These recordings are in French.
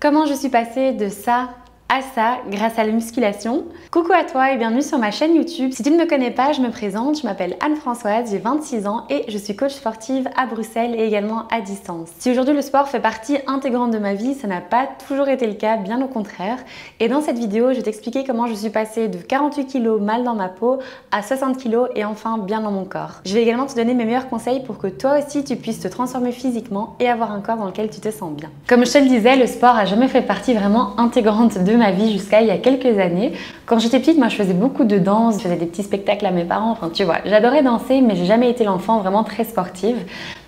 Comment je suis passée de ça à ça grâce à la musculation. Coucou à toi et bienvenue sur ma chaîne YouTube. Si tu ne me connais pas, je me présente, je m'appelle Anne-Françoise, j'ai 26 ans et je suis coach sportive à Bruxelles et également à distance. Si aujourd'hui le sport fait partie intégrante de ma vie, ça n'a pas toujours été le cas, bien au contraire. Et dans cette vidéo, je vais t'expliquer comment je suis passée de 48 kg mal dans ma peau à 60 kg et enfin bien dans mon corps. Je vais également te donner mes meilleurs conseils pour que toi aussi tu puisses te transformer physiquement et avoir un corps dans lequel tu te sens bien. Comme je te le disais, le sport a jamais fait partie vraiment intégrante de ma vie jusqu'à il y a quelques années. Quand j'étais petite, moi je faisais beaucoup de danse, je faisais des petits spectacles à mes parents, enfin tu vois, j'adorais danser mais j'ai jamais été l'enfant vraiment très sportive.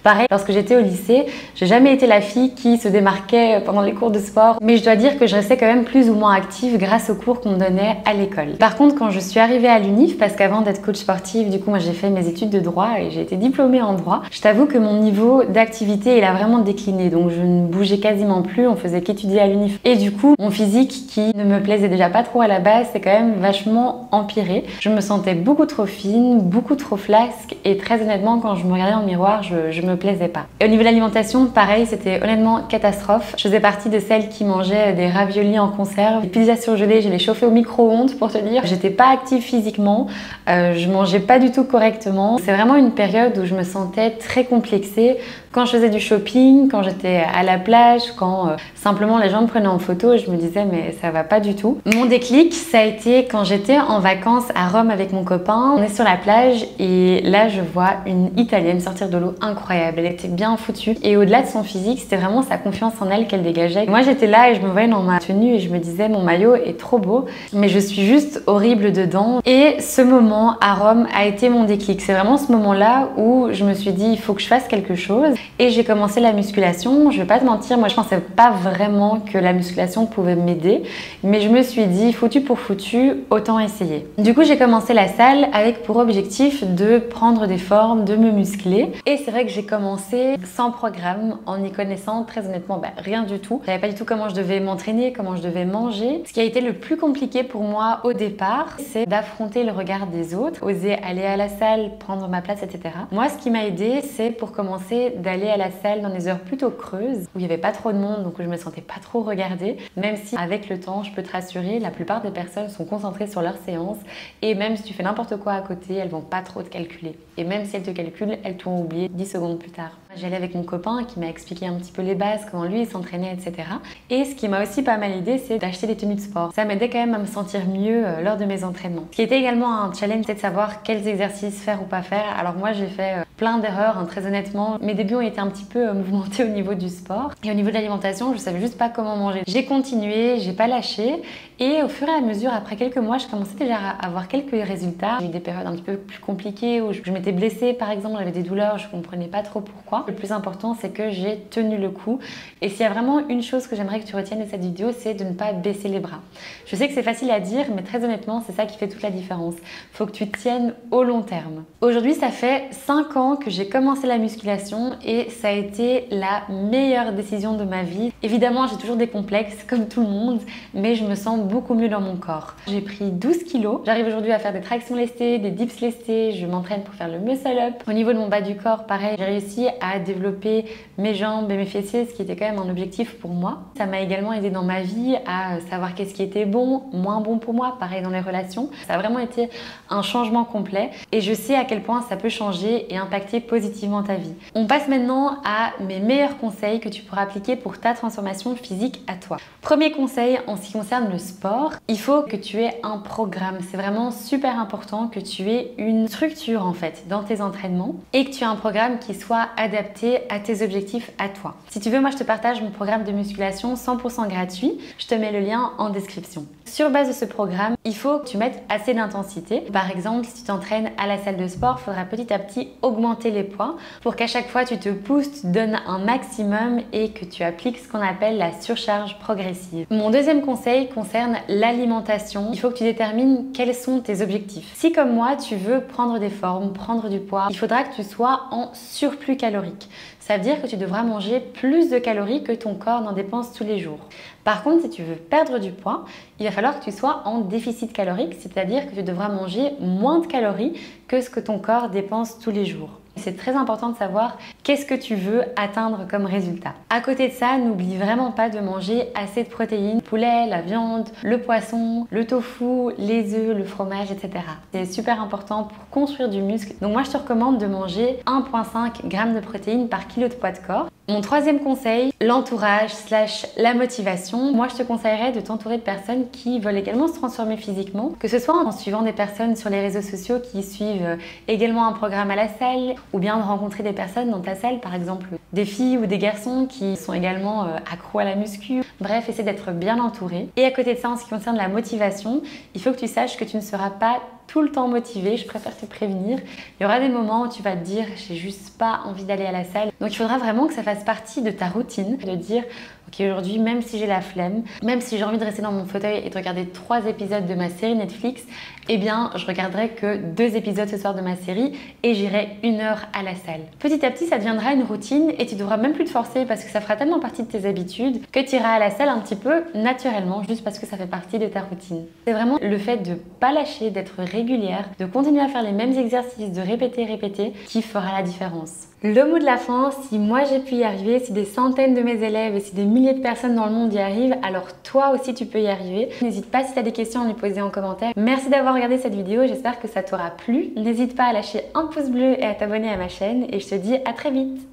Pareil, lorsque j'étais au lycée, j'ai jamais été la fille qui se démarquait pendant les cours de sport, mais je dois dire que je restais quand même plus ou moins active grâce aux cours qu'on me donnait à l'école. Par contre, quand je suis arrivée à l'UNIF, parce qu'avant d'être coach sportive, du coup moi j'ai fait mes études de droit et j'ai été diplômée en droit, je t'avoue que mon niveau d'activité il a vraiment décliné, donc je ne bougeais quasiment plus, on faisait qu'étudier à l'UNIF. Et du coup, mon physique qui ne me plaisait déjà pas trop à la base, c'est quand même vachement empiré. Je me sentais beaucoup trop fine, beaucoup trop flasque et très honnêtement, quand je me regardais dans le miroir, je me plaisais pas. Et au niveau de l'alimentation, pareil, c'était honnêtement catastrophe. Je faisais partie de celles qui mangeaient des raviolis en conserve, des pizzas surgelées, je les chauffais au micro-ondes pour te dire. J'étais pas active physiquement, je mangeais pas du tout correctement. C'est vraiment une période où je me sentais très complexée. Quand je faisais du shopping, quand j'étais à la plage, quand simplement les gens me prenaient en photo, je me disais mais ça va pas du tout. Mon déclic, ça a été quand j'étais en vacances à Rome avec mon copain. On est sur la plage et là je vois une Italienne sortir de l'eau incroyable. Elle était bien foutue et au-delà de son physique, c'était vraiment sa confiance en elle qu'elle dégageait. Moi j'étais là et je me voyais dans ma tenue et je me disais mon maillot est trop beau, mais je suis juste horrible dedans. Et ce moment à Rome a été mon déclic. C'est vraiment ce moment-là où je me suis dit il faut que je fasse quelque chose. Et j'ai commencé la musculation. Je vais pas te mentir, moi je pensais pas vraiment que la musculation pouvait m'aider, mais je me suis dit foutu pour foutu, autant essayer. Du coup j'ai commencé la salle avec pour objectif de prendre des formes, de me muscler. Et c'est vrai que j'ai commencé sans programme, en n'y connaissant très honnêtement rien du tout. Je savais pas du tout comment je devais m'entraîner, comment je devais manger. Ce qui a été le plus compliqué pour moi au départ, c'est d'affronter le regard des autres, oser aller à la salle, prendre ma place, etc. Moi ce qui m'a aidé, c'est pour commencer d'aller à la salle dans des heures plutôt creuses où il n'y avait pas trop de monde, donc où je me sentais pas trop regardée, même si avec le temps je peux te rassurer, la plupart des personnes sont concentrées sur leur séance et même si tu fais n'importe quoi à côté, elles vont pas trop te calculer et même si elles te calculent, elles t'ont oublié 10 secondes plus tard. J'allais avec mon copain qui m'a expliqué un petit peu les bases, comment lui il s'entraînait, etc. Et ce qui m'a aussi pas mal aidé, c'est d'acheter des tenues de sport. Ça m'aidait quand même à me sentir mieux lors de mes entraînements. Ce qui était également un challenge, c'est de savoir quels exercices faire ou pas faire. Alors moi j'ai fait plein d'erreurs, très honnêtement. Mes débuts ont été un petit peu mouvementés au niveau du sport. Et au niveau de l'alimentation, je savais juste pas comment manger. J'ai continué, j'ai pas lâché. Et au fur et à mesure, après quelques mois, je commençais déjà à avoir quelques résultats. J'ai eu des périodes un petit peu plus compliquées où je m'étais blessée par exemple, j'avais des douleurs, je comprenais pas trop pourquoi. Le plus important, c'est que j'ai tenu le coup. Et s'il y a vraiment une chose que j'aimerais que tu retiennes de cette vidéo, c'est de ne pas baisser les bras. Je sais que c'est facile à dire, mais très honnêtement, c'est ça qui fait toute la différence. Faut que tu tiennes au long terme. Aujourd'hui, ça fait 5 ans que j'ai commencé la musculation et ça a été la meilleure décision de ma vie. Évidemment, j'ai toujours des complexes comme tout le monde, mais je me sens beaucoup mieux dans mon corps. J'ai pris 12 kilos. J'arrive aujourd'hui à faire des tractions lestées, des dips lestés. Je m'entraîne pour faire le muscle up. Au niveau de mon bas du corps, pareil, j'ai réussi à développer mes jambes et mes fessiers, ce qui était quand même un objectif pour moi. Ça m'a également aidé dans ma vie à savoir qu'est-ce qui était bon, moins bon pour moi, pareil dans les relations. Ça a vraiment été un changement complet et je sais à quel point ça peut changer et impacter positivement ta vie. On passe maintenant à mes meilleurs conseils que tu pourras appliquer pour ta transformation physique à toi. Premier conseil en ce qui concerne le sport, il faut que tu aies un programme. C'est vraiment super important que tu aies une structure en fait dans tes entraînements et que tu aies un programme qui soit adapté à tes objectifs à toi. Si tu veux, moi je te partage mon programme de musculation 100% gratuit. Je te mets le lien en description. Sur base de ce programme, il faut que tu mettes assez d'intensité. Par exemple, si tu t'entraînes à la salle de sport, il faudra petit à petit augmenter les poids pour qu'à chaque fois tu te pousses, tu te donnes un maximum et que tu appliques ce qu'on appelle la surcharge progressive. Mon deuxième conseil concerne l'alimentation. Il faut que tu détermines quels sont tes objectifs. Si comme moi, tu veux prendre des formes, prendre du poids, il faudra que tu sois en surplus calorique. Ça veut dire que tu devras manger plus de calories que ton corps n'en dépense tous les jours. Par contre, si tu veux perdre du poids, il va falloir que tu sois en déficit calorique, c'est-à-dire que tu devras manger moins de calories que ce que ton corps dépense tous les jours. C'est très important de savoir qu'est-ce que tu veux atteindre comme résultat. À côté de ça, n'oublie vraiment pas de manger assez de protéines, le poulet, la viande, le poisson, le tofu, les œufs, le fromage, etc. C'est super important pour construire du muscle. Donc moi, je te recommande de manger 1,5 g de protéines par kilo de poids de corps. Mon troisième conseil, l'entourage / la motivation. Moi, je te conseillerais de t'entourer de personnes qui veulent également se transformer physiquement, que ce soit en suivant des personnes sur les réseaux sociaux qui suivent également un programme à la salle, ou bien de rencontrer des personnes dans ta salle, par exemple des filles ou des garçons qui sont également accros à la muscu. Bref, essaie d'être bien entouré. Et à côté de ça, en ce qui concerne la motivation, il faut que tu saches que tu ne seras pas tout le temps motivé, je préfère te prévenir. Il y aura des moments où tu vas te dire j'ai juste pas envie d'aller à la salle. Donc il faudra vraiment que ça fasse partie de ta routine, de dire ok, aujourd'hui, même si j'ai la flemme, même si j'ai envie de rester dans mon fauteuil et de regarder 3 épisodes de ma série Netflix, eh bien je regarderai que 2 épisodes ce soir de ma série et j'irai 1 heure à la salle. Petit à petit, ça deviendra une routine et tu devras même plus te forcer parce que ça fera tellement partie de tes habitudes que tu iras à la salle un petit peu naturellement juste parce que ça fait partie de ta routine. C'est vraiment le fait de pas lâcher, d'être régulière, de continuer à faire les mêmes exercices, de répéter, qui fera la différence. Le mot de la fin, si moi j'ai pu y arriver, si des centaines de mes élèves et si des milliers de personnes dans le monde y arrivent, alors toi aussi tu peux y arriver. N'hésite pas si tu as des questions à me poser en commentaire. Merci d'avoir regardé cette vidéo, j'espère que ça t'aura plu. N'hésite pas à lâcher un pouce bleu et à t'abonner à ma chaîne et je te dis à très vite.